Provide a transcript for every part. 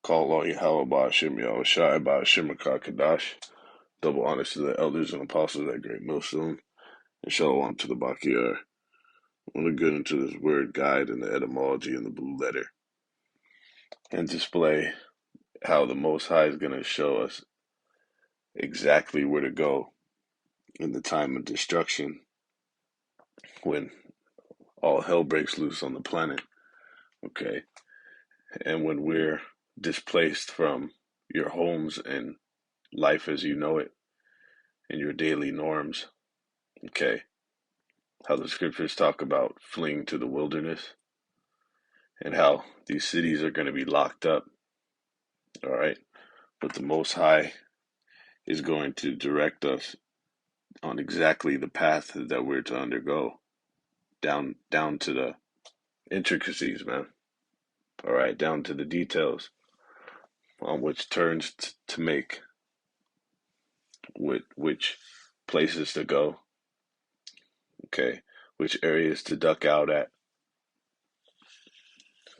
Call all Yahweh Ba'Shem Yahweh Shai Ba'Shem Kadash. Double honors to the elders and apostles at Great Millstone. And shalom to the Bakiyar. I want to get into this word guide and the etymology in the blue letter and display how the Most High is going to show us exactly where to go in the time of destruction when all hell breaks loose on the planet. Okay. And when we're displaced from your homes and life as you know it and your daily norms. Okay. How the scriptures talk about fleeing to the wilderness and how these cities are going to be locked up. All right. But the Most High is going to direct us on exactly the path that we're to undergo, down to the intricacies, man. All right, down to the details on which turns to make, which places to go, okay, which areas to duck out at,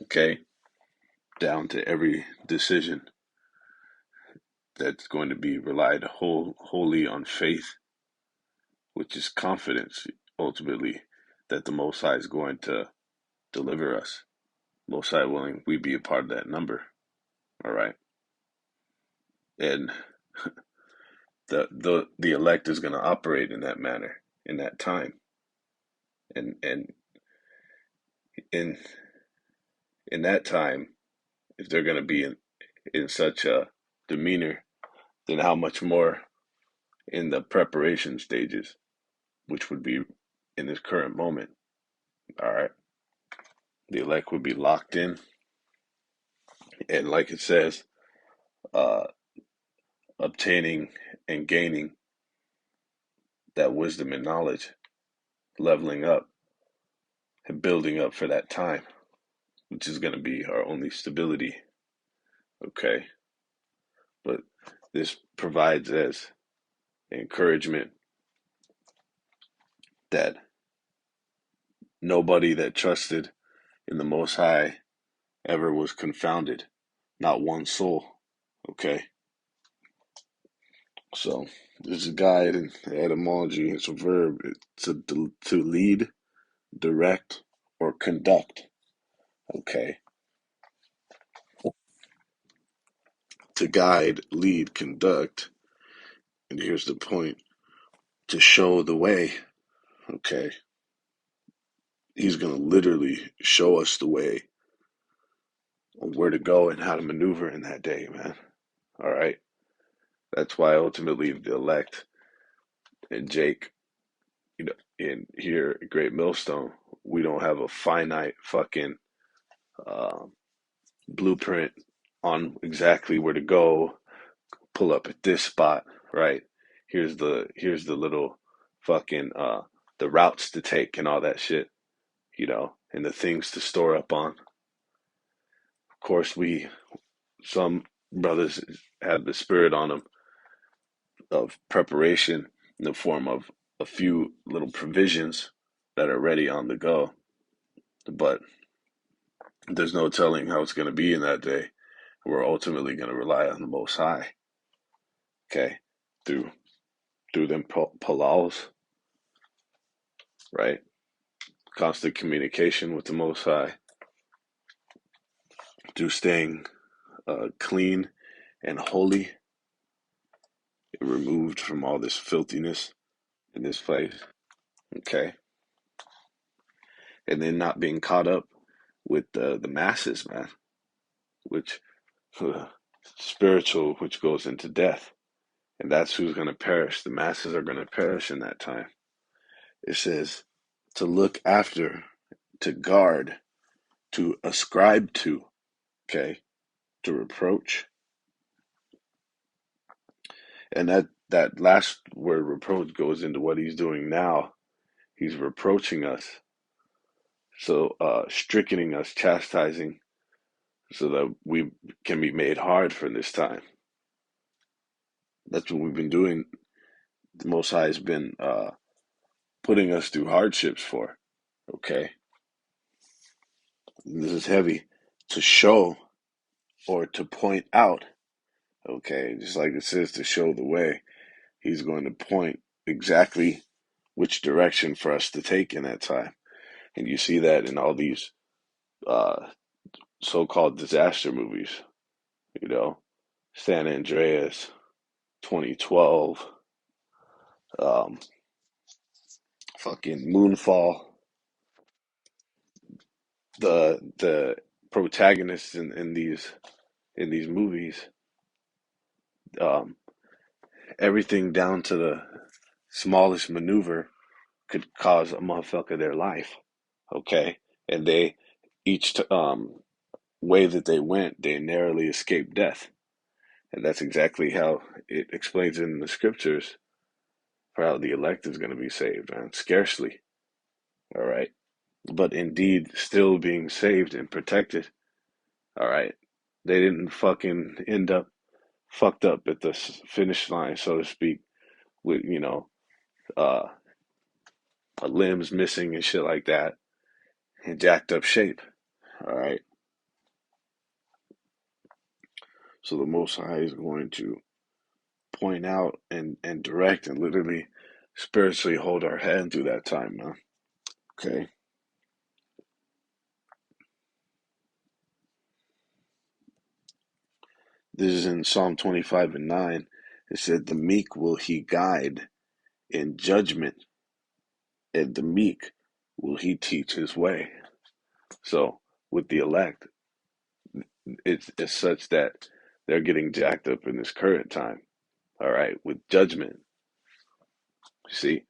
okay, down to every decision that's going to be relied wholly on faith, which is confidence, ultimately, that the Most High is going to deliver us. Most High willing, we be a part of that number. All right. And the elect is going to operate in that manner, in that time. And in that time, if they're going to be in such a demeanor, then how much more in the preparation stages, which would be in this current moment. All right. The elect would be locked in. And like it says, uh, obtaining and gaining that wisdom and knowledge, leveling up and building up for that time, which is going to be our only stability. Okay. But this provides as encouragement that nobody that trusted in the Most High ever was confounded. Not one soul. Okay. So this is a guide and etymology. It's a verb. It's to lead, direct, or conduct. Okay. To guide, lead, conduct. And here's the point. To show the way. Okay. He's going to literally show us the way on where to go and how to maneuver in that day, man. All right. That's why ultimately the elect and Jake, in here at Great Millstone, we don't have a finite fucking uh, blueprint on exactly where to go, pull up at this spot, right? Here's the little fucking the routes to take and all that shit, and the things to store up on. Of course, some brothers have the spirit on them of preparation in the form of a few little provisions that are ready on the go. But there's no telling how it's going to be in that day. We're ultimately going to rely on the Most High, okay, through them palals, right? Constant communication with the Most High, through staying clean and holy, removed from all this filthiness in this place, okay, and then not being caught up with the masses, man, which spiritual, which goes into death, and that's who's going to perish. The masses are going to perish in that time. It says to look after, to guard, to ascribe to, okay, to reproach. And that last word, reproach, goes into what he's doing now. He's reproaching us, so strickening us, chastising, so that we can be made hard for this time. That's what we've been doing. The Most High has been putting us through hardships for, okay? And this is heavy, to show or to point out, okay, just like it says to show the way, he's going to point exactly which direction for us to take in that time. And you see that in all these uh, so-called disaster movies, you know, San Andreas, 2012, um, fucking Moonfall. The protagonists in these movies, um, everything down to the smallest maneuver could cause a motherfucker their life. Okay, and they way that they went, they narrowly escaped death, and that's exactly how it explains in the scriptures for how the elect is going to be saved. Man. Scarcely, all right, but indeed still being saved and protected. All right, they didn't fucking end up fucked up at the finish line, so to speak, with uh, limbs missing and shit like that, and jacked up shape. All right, so the Most High is going to point out and direct and literally spiritually hold our hand through that time, man. Okay, this is in Psalm 25:9. It said, "The meek will He guide in judgment, and the meek will He teach His way." So with the elect, it's such that they're getting jacked up in this current time, all right, with judgment. You see?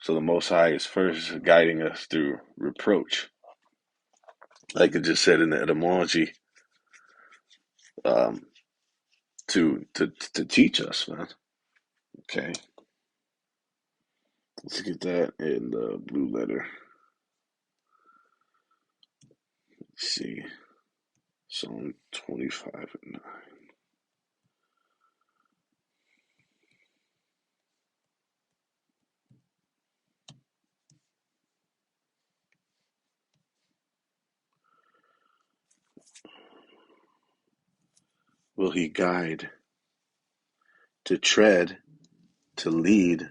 So the Most High is first guiding us through reproach. Like it just said in the etymology, um, to teach us, man. Okay. Let's get that in the blue letter. Let's see. Psalm 25:9. Will He guide to tread, to lead,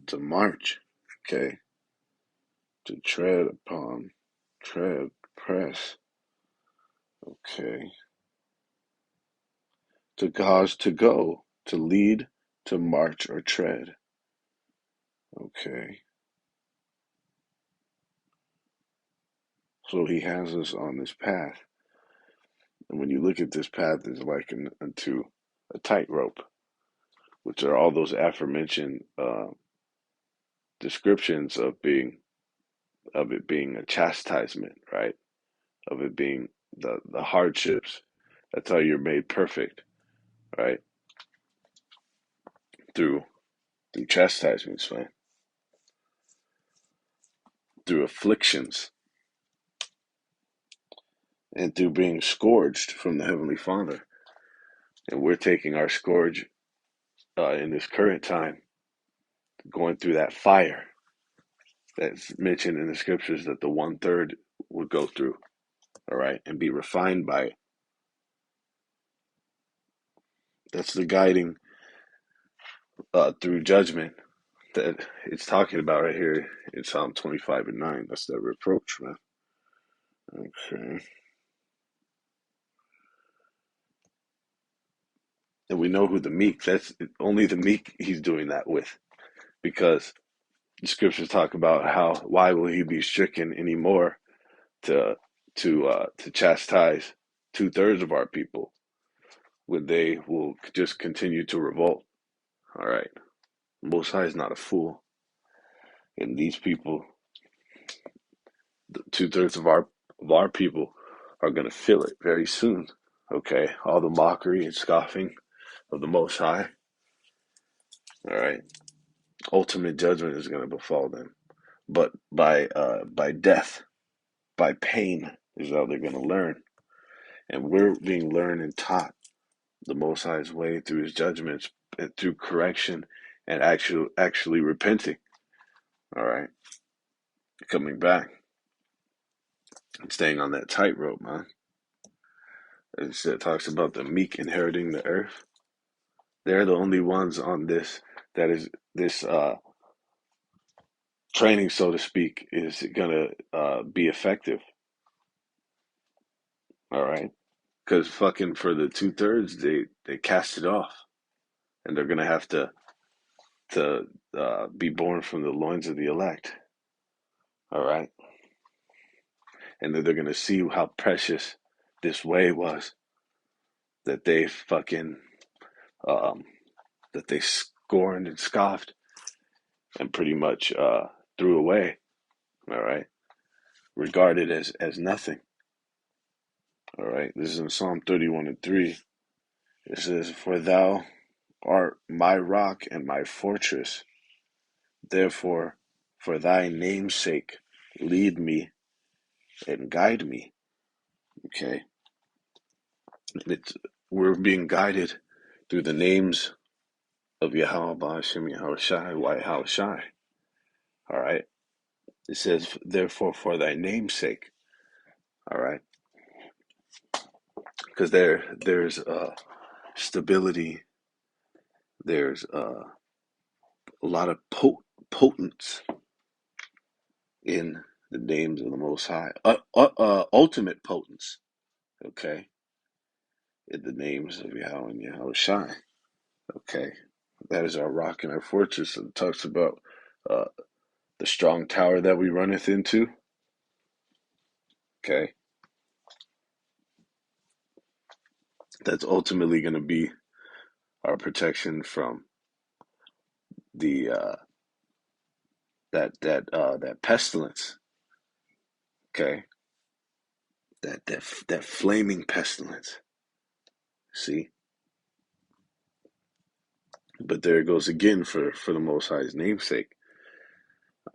to march? Okay. To tread upon, tread, press. Okay. To cause to go, to lead, to march or tread. Okay. So he has us on this path. And when you look at this path, it's likened unto a tightrope, which are all those aforementioned descriptions of it being a chastisement, right? Of it being the hardships. That's how you're made perfect, right? Through chastisements, man. Through afflictions and through being scourged from the Heavenly Father. And we're taking our scourge in this current time, going through that fire that's mentioned in the scriptures that the 1/3 would go through, all right, and be refined by it. That's the guiding through judgment that it's talking about right here in Psalm 25:9. That's that reproach, man. Okay. And we know who the meek, that's only the meek he's doing that with, because the scriptures talk about how why will he be stricken anymore to to chastise 2/3 of our people when they will just continue to revolt. All right. Most High is not a fool. And these people, 2/3 of our people, are gonna feel it very soon. Okay. All the mockery and scoffing of the Most High. All right. Ultimate judgment is gonna befall them. But by death, by pain is how they're gonna learn. And we're being learned and taught the Most High's way through his judgments and through correction and actually repenting. All right. Coming back and staying on that tightrope, man. It talks about the meek inheriting the earth. They're the only ones on this that is this training, so to speak, is gonna be effective. All right, because fucking for the 2/3, they cast it off, and they're gonna have to be born from the loins of the elect. All right, and then they're gonna see how precious this way was that they fucking um, that they scorned and scoffed and pretty much threw away. All right, regarded as nothing. All right, this is in Psalm 31:3. It says, "For thou art my rock and my fortress. Therefore, for thy name's sake, lead me and guide me." Okay, and we're being guided through the names of Yahweh Ba'ashem Yahweh Shai, Yahweh Shai. All right, it says, "Therefore, for thy name's sake." All right, because there's stability, there's a lot of potence in the names of the Most High. Ultimate potence, okay, in the names of Yahweh and Yahweh Shai, okay. That is our rock and our fortress. It talks about uh, the strong tower that we runneth into, okay. That's ultimately going to be our protection from the that pestilence, okay. That flaming pestilence. See, but there it goes again for the Most High's namesake.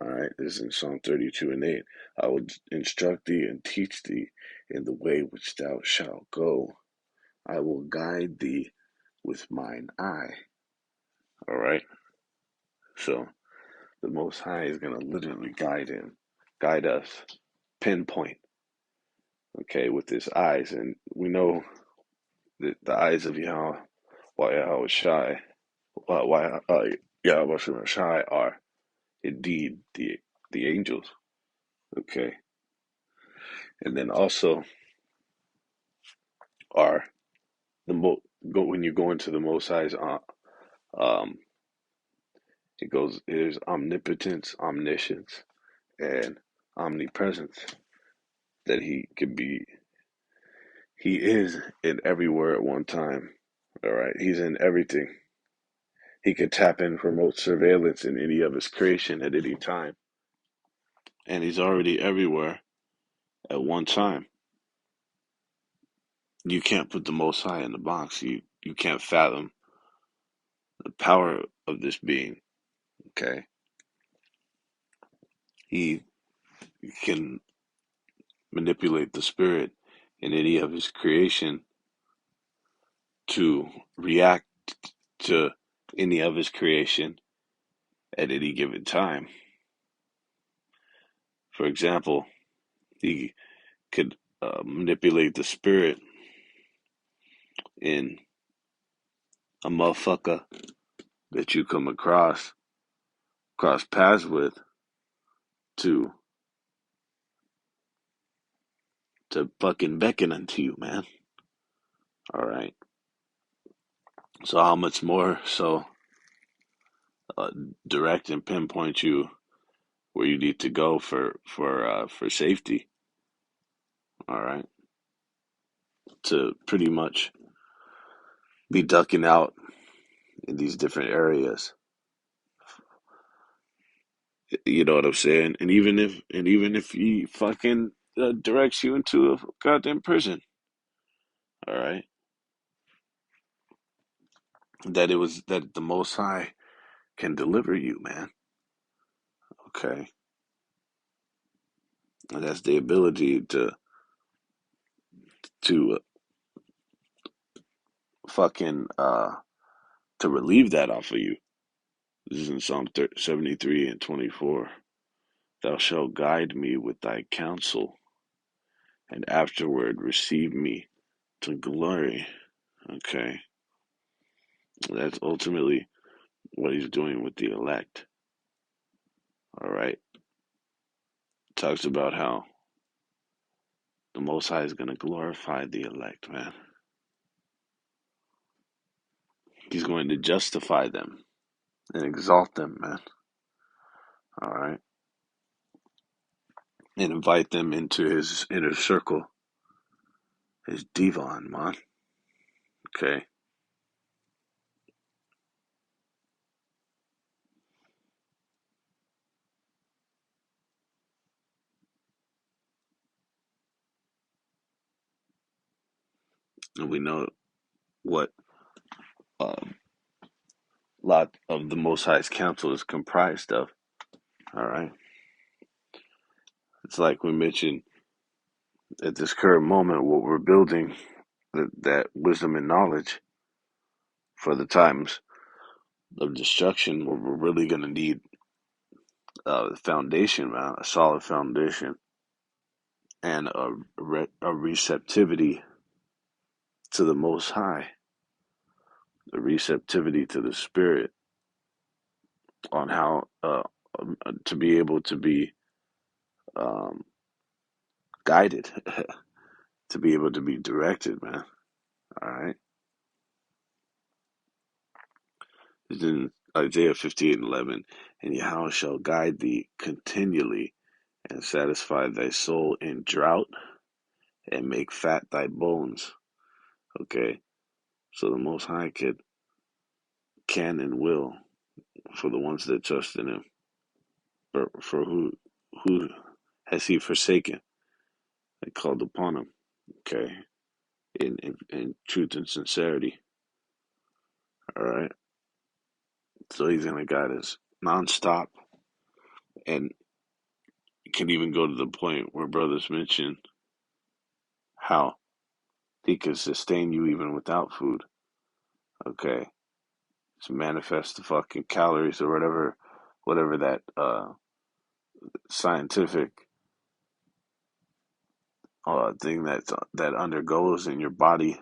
All right, this is in Psalm 32:8. I will instruct thee and teach thee in the way which thou shalt go. I will guide thee with mine eye. All right, so the Most High is going to literally guide us, pinpoint, okay, with his eyes. And we know that the eyes of Yahweh, Yahweh Shai, Yahweh Shai are indeed the angels, okay, and then also are the when you go into the Most High's um it goes there's omnipotence, omniscience, and omnipresence, that he is in everywhere at one time. All right, he's in everything. He could tap in remote surveillance in any of his creation at any time, and he's already everywhere at one time. You can't put the Most High in the box. You can't fathom the power of this being. Okay, he can manipulate the spirit in any of his creation to react to any of his creation at any given time. For example, he could manipulate the spirit in a motherfucker that you come cross paths with to fucking beckon unto you, man. All right. So how much more so uh, direct and pinpoint you where you need to go for safety. All right, to pretty much be ducking out in these different areas. You know what I'm saying? And even if he fucking directs you into a goddamn prison, all right, that the Most High can deliver you, man. Okay, and that's the ability to fucking to relieve that off of you. This is in Psalm 73:24. Thou shalt guide me with thy counsel, and afterward receive me to glory. Okay, that's ultimately what he's doing with the elect. All right, talks about how the Most High is going to glorify the elect, man. He's going to justify them and exalt them, man. All right, and invite them into his inner circle, his divan, man. Okay, and we know what a lot of the Most High's counsel is comprised of. All right, it's like we mentioned at this current moment, what we're building, that wisdom and knowledge for the times of destruction, where we're really going to need a foundation, man, a solid foundation, and a receptivity to the Most High, a receptivity to the Spirit on how to be able to be um, guided, to be able to be directed, man. All right. It's in Isaiah 58:11, and Yahweh shall guide thee continually and satisfy thy soul in drought and make fat thy bones. Okay. So the Most High can and will, for the ones that trust in him. For who has he forsaken and called upon him? Okay. In truth and sincerity. All right. So he's gonna guide us nonstop, and can even go to the point where brothers mention how he can sustain you even without food. Okay. To manifest the fucking calories or whatever that scientific thing that undergoes in your body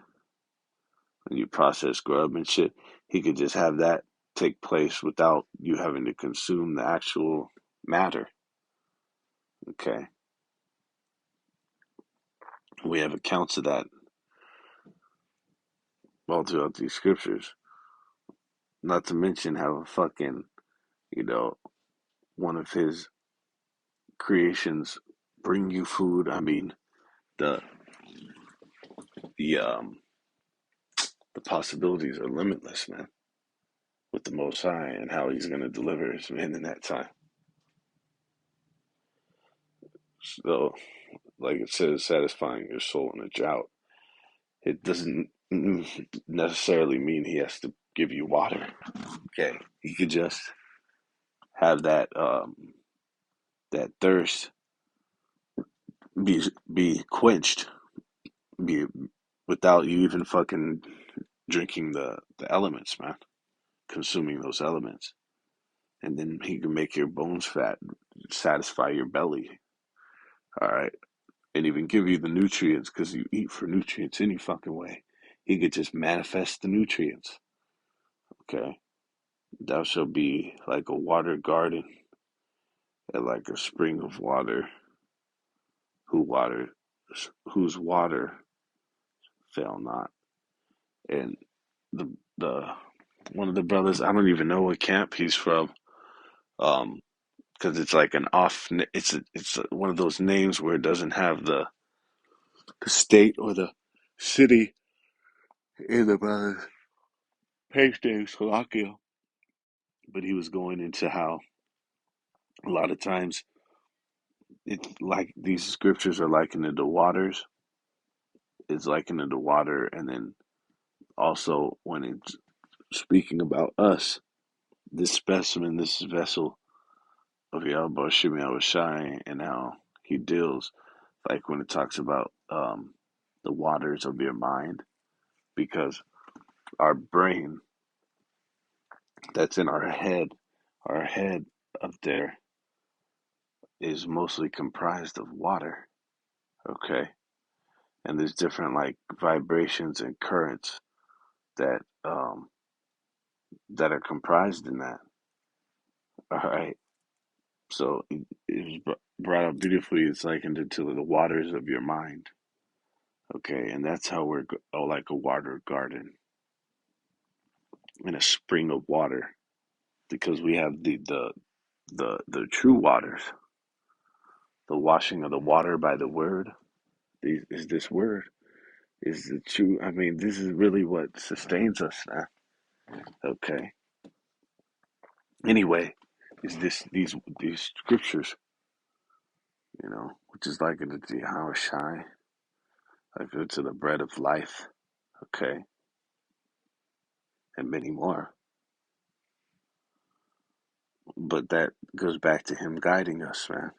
when you process grub and shit. He could just have that take place without you having to consume the actual matter. Okay, we have accounts of that all throughout these scriptures. Not to mention how fucking, you know, one of his creations bring you food. I mean, the the um the possibilities are limitless, man, with the Most High and how he's going to deliver his men in that time. So, like it says, satisfying your soul in a drought. It doesn't necessarily mean he has to give you water. Okay, he could just have that thirst be be quenched, be without you even fucking drinking the elements, man, consuming those elements, and then he can make your bones fat, satisfy your belly. All right, and even give you the nutrients because you eat for nutrients any fucking way. He could just manifest the nutrients. Okay, thou shalt be like a watered garden and like a spring of water, who water, whose water fail not. And the one of the brothers, I don't even know what camp he's from, um, because it's like an off. It's one of those names where it doesn't have the state or the city in the brother's page name, Slovakia. But he was going into how a lot of times it's like these scriptures are likened to waters. It's likened to water, and then also when it's speaking about us, this specimen, this vessel of Yahweh Shemi Shai, and how he deals, like when it talks about the waters of your mind, because our brain that's in our head up there is mostly comprised of water. Okay, and there's different like vibrations and currents that that are comprised in that. All right. So it was brought up beautifully. It's likened into the waters of your mind. Okay, and that's how we're like a water garden in a spring of water, because we have the true waters, the washing of the water by the word. Is this word is the true? I mean, this is really what sustains us now. Okay. Anyway, is this these scriptures, which is like the Yahweh Shai, like to the bread of life. Okay, and many more. But that goes back to him guiding us, man.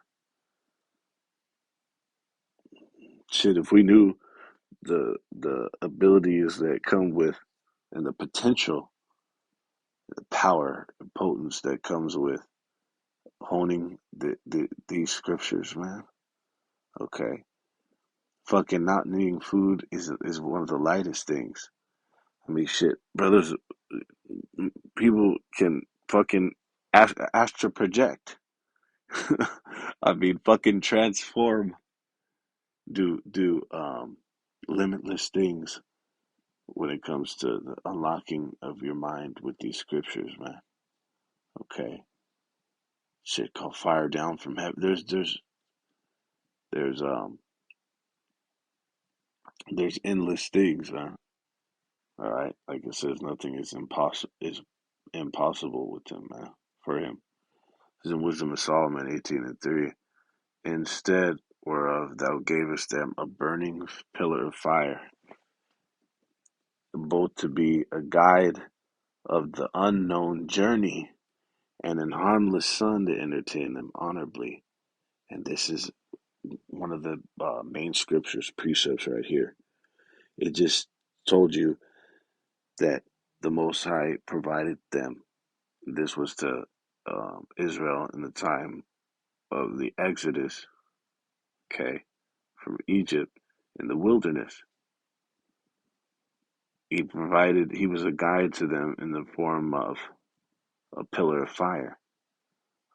Shit, if we knew the abilities that come with, and the potential, the power, the potence that comes with honing these scriptures, man. Okay, fucking not needing food is one of the lightest things. I mean, shit, brothers, people can fucking astral project. I mean, fucking transform, do limitless things when it comes to the unlocking of your mind with these scriptures, man. Okay, shit called fire down from heaven. There's there's endless things, man. All right, like it says, nothing is impossible with him, man. For him, it's in Wisdom of Solomon 18:3. Instead whereof thou gavest them a burning pillar of fire, both to be a guide of the unknown journey and an harmless sun to entertain them honorably. And this is one of the main scriptures, precepts right here. It just told you that the Most High provided them. This was to Israel in the time of the Exodus, okay, from Egypt in the wilderness. He was a guide to them in the form of a pillar of fire,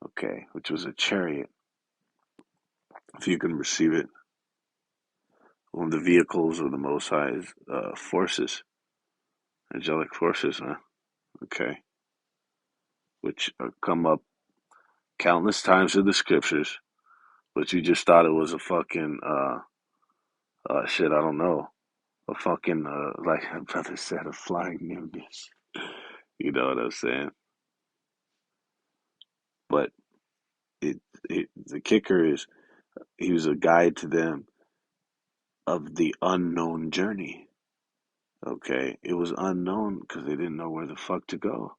okay, which was a chariot, if you can receive it, one of the vehicles of the Most High's forces, angelic forces, huh? Okay, which come up countless times in the scriptures, but you just thought it was a fucking, shit, I don't know, a fucking, like my brother said, a flying nimbus. You know what I'm saying? But it, the kicker is he was a guide to them of the unknown journey. Okay, it was unknown because they didn't know where the fuck to go,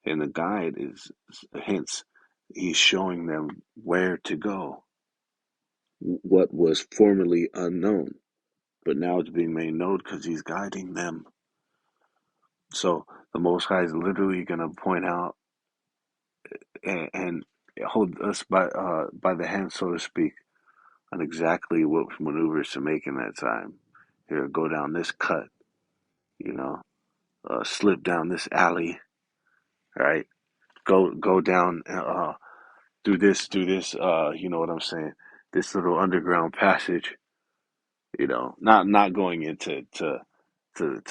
and the guide is hence he's showing them where to go. What was formerly unknown, but now it's being made known because he's guiding them. So the Most High is literally going to point out and hold us by the hand, so to speak, on exactly what maneuvers to make in that time. Here, go down this cut, you know, slip down this alley, right? Go down, do this. You know what I'm saying? This little underground passage. Not going into to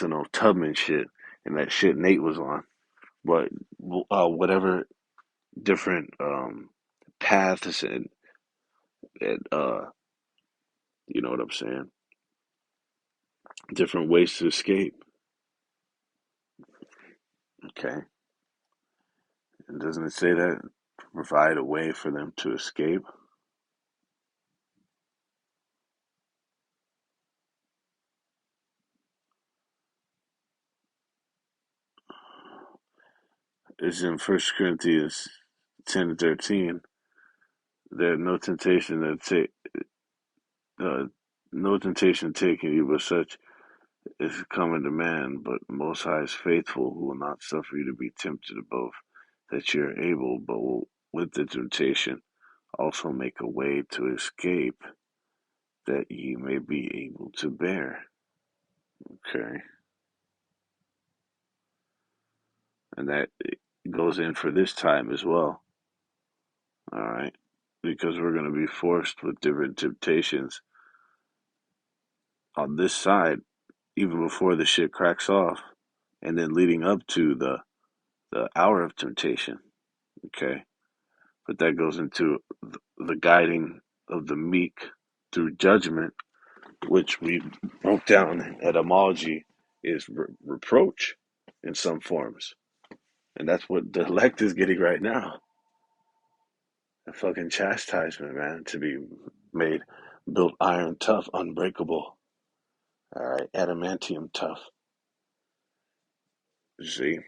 no Tubman shit and that shit Nate was on, but whatever different paths and you know what I'm saying, different ways to escape. Okay, and doesn't it say that provide a way for them to escape? It's in First Corinthians 10:13. There no temptation that take uh, no temptation taking you, but such is coming to man. But Most High is faithful, who will not suffer you to be tempted above that you are able, but will with the temptation also make a way to escape, that ye may be able to bear. Okay. And that goes in for this time as well. All right. Because we're going to be forced with different temptations on this side, even before the shit cracks off, and then leading up to the hour of temptation. Okay. But that goes into the guiding of the meek through judgment, which we broke down etymology is reproach in some forms. And that's what the elect is getting right now. A fucking chastisement, man, to be made, built iron tough, unbreakable. All right, adamantium tough. You see?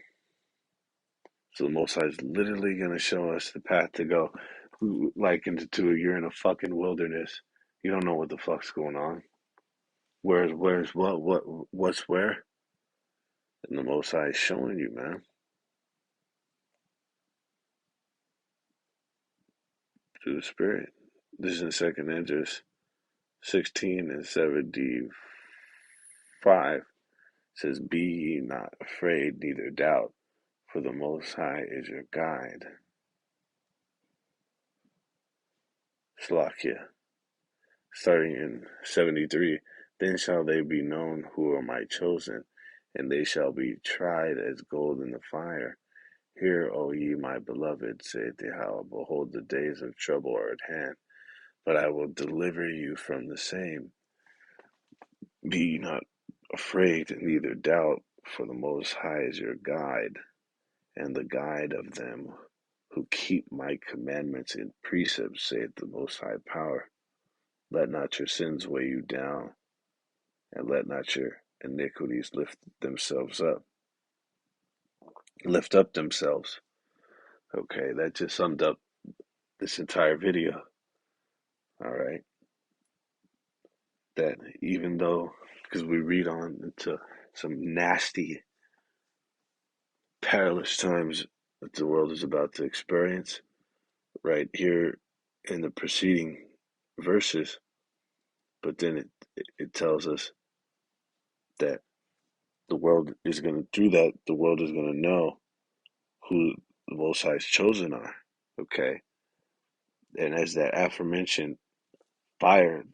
So the Most High is literally going to show us the path to go. Likened to you're in a fucking wilderness. You don't know what the fuck's going on. Where's what's where? And the Most High is showing you, man, through the Spirit. This is in Second Esdras 16 and 75. It says, "Be ye not afraid, neither doubt, for the Most High is your guide." Slakia. Starting in 73, "Then shall they be known who are my chosen, and they shall be tried as gold in the fire. Hear, O ye my beloved, saith Yahweh, behold, the days of trouble are at hand, but I will deliver you from the same. Be not afraid, neither doubt, for the Most High is your guide, and the guide of them who keep my commandments and precepts, saith the Most High Power. Let not your sins weigh you down, and let not your iniquities lift up themselves." Okay, that just summed up this entire video. All right, that even though, because we read on into some nasty, perilous times that the world is about to experience, right here in the preceding verses, but then it tells us that the world is going to, through that, the world is going to know who the Most High's chosen are. Okay, and as that aforementioned fire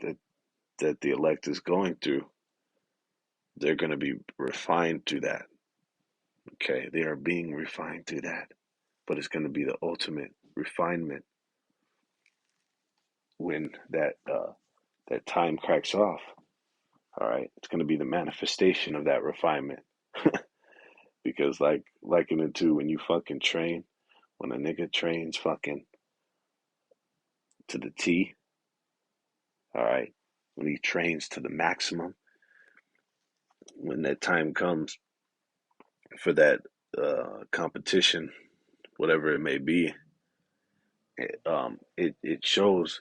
that the elect is going through, they're going to be refined through that. Okay, they are being refined through that, but it's going to be the ultimate refinement when that time cracks off. All right, it's going to be the manifestation of that refinement. Because liken it to when you fucking train, when a nigga trains fucking to the T, all right, when he trains to the maximum, when that time comes for that competition, whatever it may be, it shows.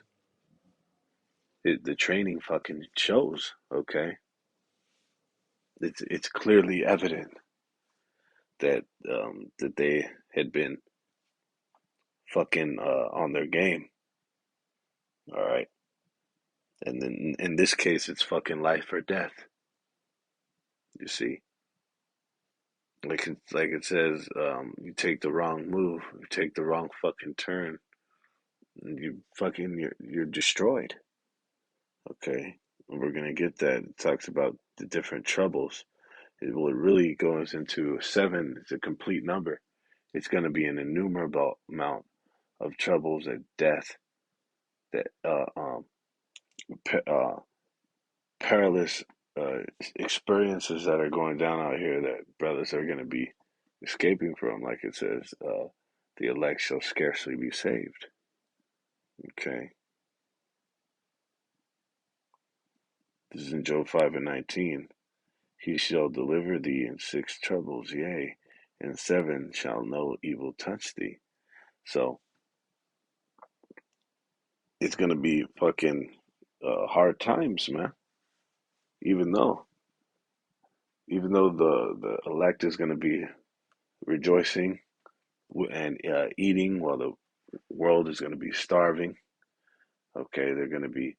The training fucking shows. Okay, it's clearly evident that that they had been fucking on their game. All right, and then in this case, it's fucking life or death. You see, like it says, you take the wrong move, you take the wrong fucking turn, and you're destroyed. Okay, and we're gonna get that. It talks about the different troubles. It really goes into seven. It's a complete number. It's going to be an innumerable amount of troubles and death, that uh, perilous uh, experiences that are going down out here that brothers are going to be escaping from. Like it says, the elect shall scarcely be saved. Okay, this is in Job 5:19. "He shall deliver thee in six troubles, yea, in seven shall no evil touch thee." So it's gonna be fucking hard times, man. Even though, the elect is gonna be rejoicing and eating, while the world is gonna be starving. Okay, they're gonna be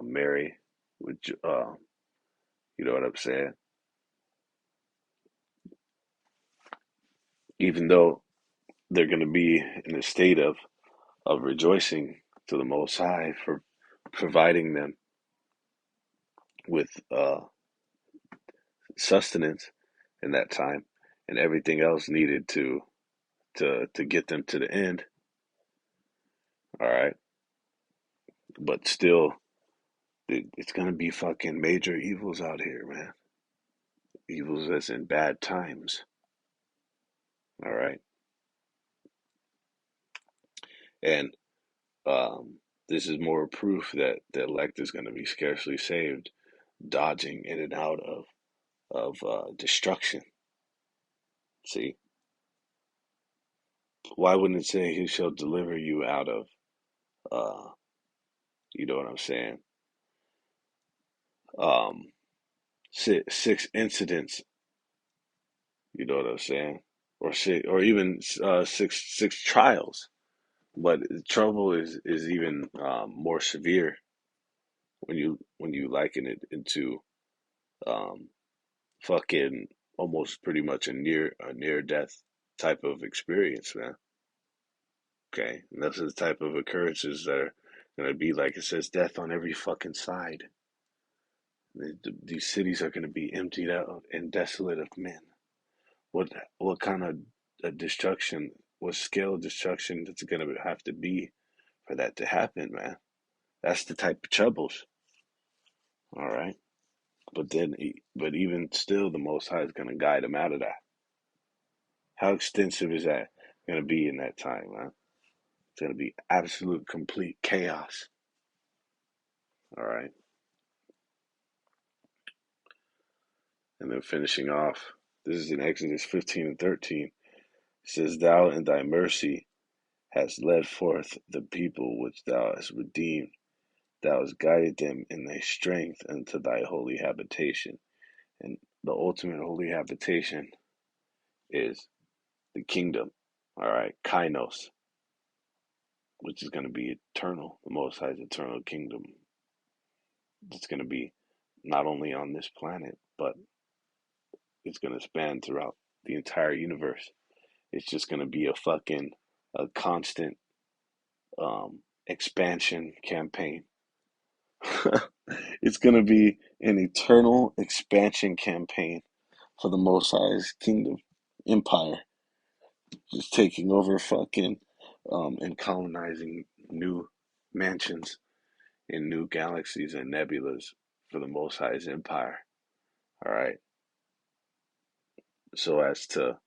Mary, which you know what I'm saying? Even though they're going to be in a state of rejoicing to the Most High for providing them with sustenance in that time and everything else needed to get them to the end. All right, but still, it's gonna be fucking major evils out here, man. Evils as in bad times. All right, and this is more proof that the elect is gonna be scarcely saved, dodging in and out of destruction. See, why wouldn't it say he shall deliver you out of uh you know what I'm saying? Um six incidents, you know what I'm saying? Or six, or even six trials. But trouble is even more severe when you liken it into um fucking almost pretty much a near death type of experience, man. Okay. And those are the type of occurrences that are gonna be like it says death on every fucking side. These cities are going to be emptied out and desolate of men. What what kind of destruction, what scale of destruction that's going to have to be for that to happen, man? That's the type of troubles. All right, but even still, the Most High is going to guide them out of that. How extensive is that going to be in that time, man? It's going to be absolute, complete chaos. All right, and then finishing off, this is in Exodus 15 and 13. It says, "Thou in thy mercy hast led forth the people which thou hast redeemed. Thou hast guided them in thy strength unto thy holy habitation." And the ultimate holy habitation is the kingdom, all right, kainos, which is going to be eternal, the Most High's eternal kingdom. It's going to be not only on this planet, but it's going to span throughout the entire universe. It's just going to be a constant expansion campaign. It's going to be an eternal expansion campaign for the Most High's kingdom empire, just taking over and colonizing new mansions in new galaxies and nebulas for the Most High's empire. All right, so as to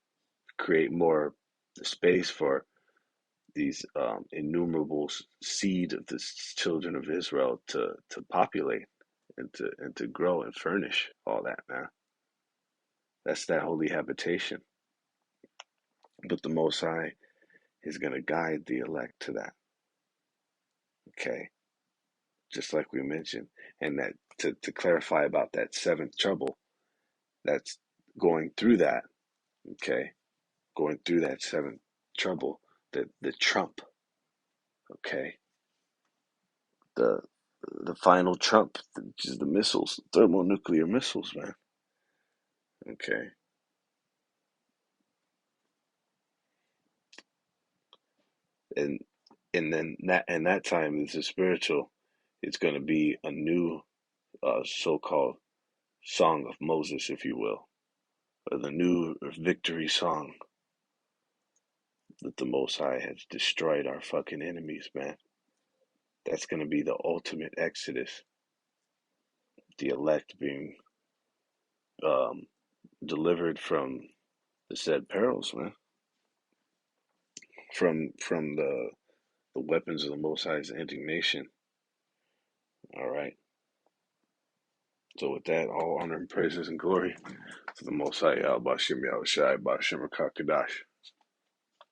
create more space for these innumerable seed of the children of Israel to populate and to grow and furnish all that, man. That's that holy habitation. But the Most High is going to guide the elect to that. Okay, just like we mentioned, and that to clarify about that seventh trouble, that's going through that. Okay, going through that seventh trouble, the trump. Okay, the the final trump, which is the missiles, thermonuclear missiles, man. Okay, and then that time is a spiritual. It's going to be a new so-called song of Moses, if you will, or the new victory song that the Most High has destroyed our fucking enemies, man. That's going to be the ultimate exodus, the elect being um, delivered from the said perils, man, from the weapons of the Most High's indignation. All right. So with that, all honor and praises and glory to the Most High, Al Bashim Yahushai, Bashim Rakakadash.